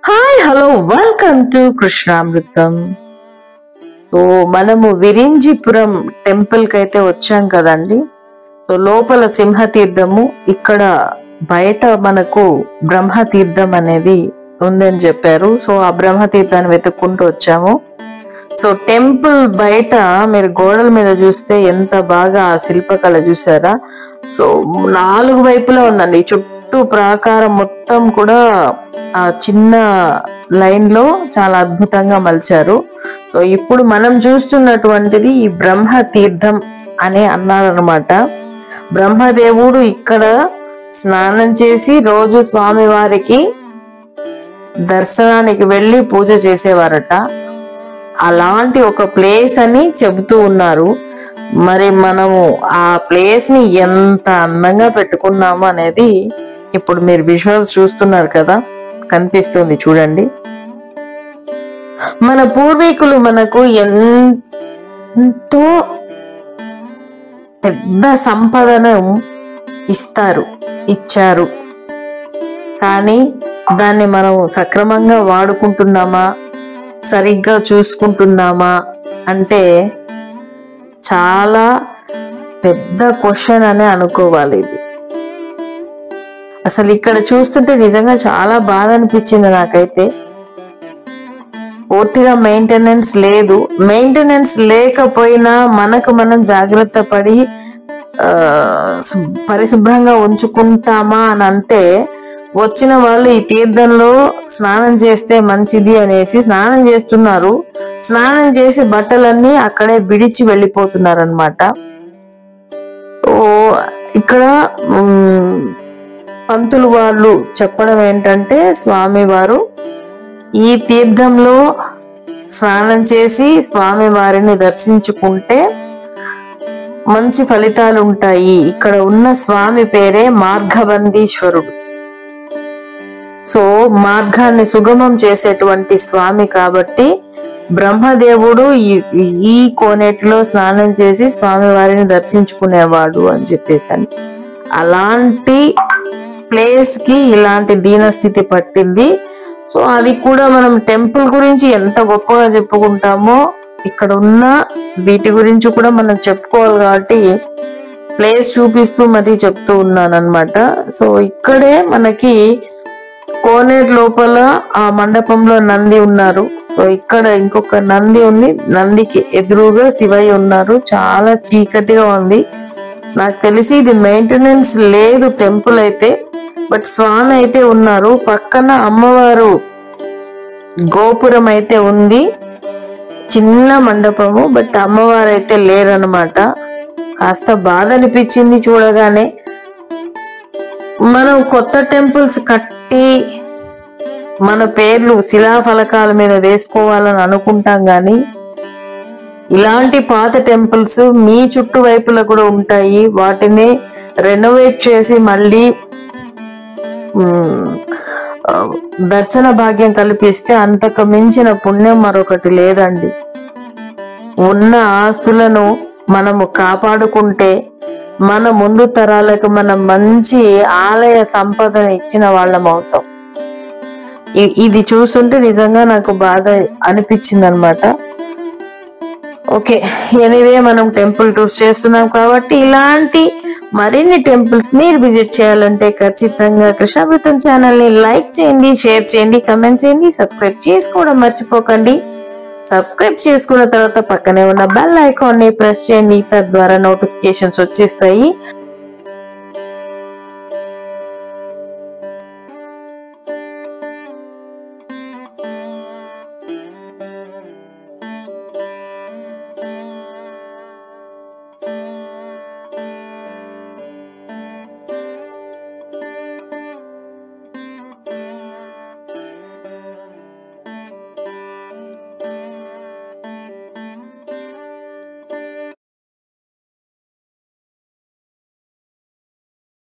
Hi hello welcome to Krishnamrutham. So మనము Virinjipuram temple కి అయితే వచ్చాం కదండి. సో లోపల సింహతీర్థము, ఇక్కడ బయట మనకు బ్రహ్మతీర్థం అనేది ఉందని చెప్పారు. సో ఆ బ్రహ్మతీర్థాన్ని వెతుక్కుంటూ వచ్చాము. సో టెంపుల్ బయట మీరు గోడల మీద చూస్తే ఎంత బాగా ఆ శిల్పకళ చూసారా. సో 4 వైపులా ఉందండి. చుట్టూ ప్రాకారం మొత్తం కూడా ఆ చిన్న లైన్ లో చాలా అద్భుతంగా మలిచారు. సో ఇప్పుడు మనం చూస్తున్నటువంటిది ఈ బ్రహ్మ తీర్థం అని అన్నారనమాట. బ్రహ్మదేవుడు ఇక్కడ స్నానం చేసి రోజు స్వామి వారికి దర్శనానికి వెళ్ళి పూజ చేసేవారట. అలాంటి ఒక ప్లేస్ అని చెబుతూ ఉన్నారు. మరి మనము ఆ ప్లేస్ ని ఎంత అందంగా పెట్టుకున్నాము అనేది ఇప్పుడు మీరు విజువల్స్ చూస్తున్నారు కదా, కనిపిస్తుంది చూడండి. మన పూర్వీకులు మనకు ఎంతో పెద్ద సంపదను ఇచ్చారు. కానీ దాన్ని మనం సక్రమంగా వాడుకుంటున్నామా, సరిగ్గా చూసుకుంటున్నామా అంటే చాలా పెద్ద క్వశ్చన్ అని అనుకోవాలి. ఇది అసలు ఇక్కడ చూస్తుంటే నిజంగా చాలా బాధ అనిపించింది నాకైతే. పూర్తిగా మెయింటెనెన్స్ లేదు. మెయింటెనెన్స్ లేకపోయినా మనకు మనం జాగ్రత్త పడి పరిశుభ్రంగా ఉంచుకుంటామా అని అంటే, వచ్చిన వాళ్ళు ఈ తీర్థంలో స్నానం చేస్తే మంచిది అనేసి స్నానం చేస్తున్నారు. స్నానం చేసి బట్టలన్నీ అక్కడే విడిచి వెళ్ళిపోతున్నారు అన్నమాట. ఓ ఇక్కడ పంతులు వాళ్ళు చెప్పడం ఏంటంటే, స్వామి వారు ఈ తీర్థంలో స్నానం చేసి స్వామి వారిని దర్శించుకుంటే మంచి ఫలితాలు ఉంటాయి. ఇక్కడ ఉన్న స్వామి పేరే మార్గబంధీశ్వరుడు. సో మార్గాన్ని సుగమం చేసేటువంటి స్వామి కాబట్టి బ్రహ్మదేవుడు ఈ కోనేటిలో స్నానం చేసి స్వామి వారిని దర్శించుకునేవాడు అని చెప్పేసి, అలాంటి ప్లేస్ కి ఇలాంటి దీనస్థితి పట్టింది. సో అది కూడా మనం టెంపుల్ గురించి ఎంత గొప్పగా చెప్పుకుంటామో, ఇక్కడ ఉన్న వీటి గురించి కూడా మనం చెప్పుకోవాలి కాబట్టి ప్లేస్ చూపిస్తూ మరీ చెప్తూ ఉన్నాను అనమాట. సో ఇక్కడే మనకి కోనేరు లోపల ఆ మండపంలో నంది ఉన్నారు. సో ఇక్కడ ఇంకొక నంది ఉంది. నందికి ఎదురుగా శివయ్య ఉన్నారు. చాలా చీకటిగా ఉంది. నాకు తెలిసి ఇది మెయింటెనెన్స్ లేదు టెంపుల్ అయితే, బట్ స్వామి అయితే ఉన్నారు. పక్కన అమ్మవారు గోపురం అయితే ఉంది, చిన్న మండపము, బట్ అమ్మవారు అయితే లేరనమాట. కాస్త బాధ అనిపించింది చూడగానే. మనం కొత్త టెంపుల్స్ కట్టి మన పేర్లు శిలాఫలకాల మీద వేసుకోవాలని అనుకుంటాం కానీ, ఇలాంటి పాత టెంపుల్స్ మీ చుట్టూ వైపులా కూడా ఉంటాయి. వాటిని రెనోవేట్ చేసి మళ్ళీ దర్శన భాగ్యం కల్పిస్తే అంతకు మించిన పుణ్యం మరొకటి లేదండి. ఉన్న ఆస్తులను మనము కాపాడుకుంటే మన ముందు తరాలకు మనం మంచి ఆలయ సంపదను ఇచ్చిన వాళ్ళం అవుతాం. ఇది చూస్తుంటే నిజంగా నాకు బాధ అనిపించింది అనమాట. ఓకే, ఎనీవే మనం టెంపుల్ టూర్స్ చేస్తున్నాం కాబట్టి ఇలాంటి మరిన్ని టెంపుల్స్ మీరు విజిట్ చేయాలంటే ఖచ్చితంగా కృష్ణామృతం ఛానల్ ని లైక్ చేయండి, షేర్ చేయండి, కమెంట్ చేయండి, సబ్స్క్రైబ్ చేసుకోవడం మర్చిపోకండి. సబ్స్క్రైబ్ చేసుకున్న తర్వాత పక్కనే ఉన్న బెల్ ఐకాన్ ని ప్రెస్ చేయండి. తద్వారా నోటిఫికేషన్స్ వచ్చేస్తాయి.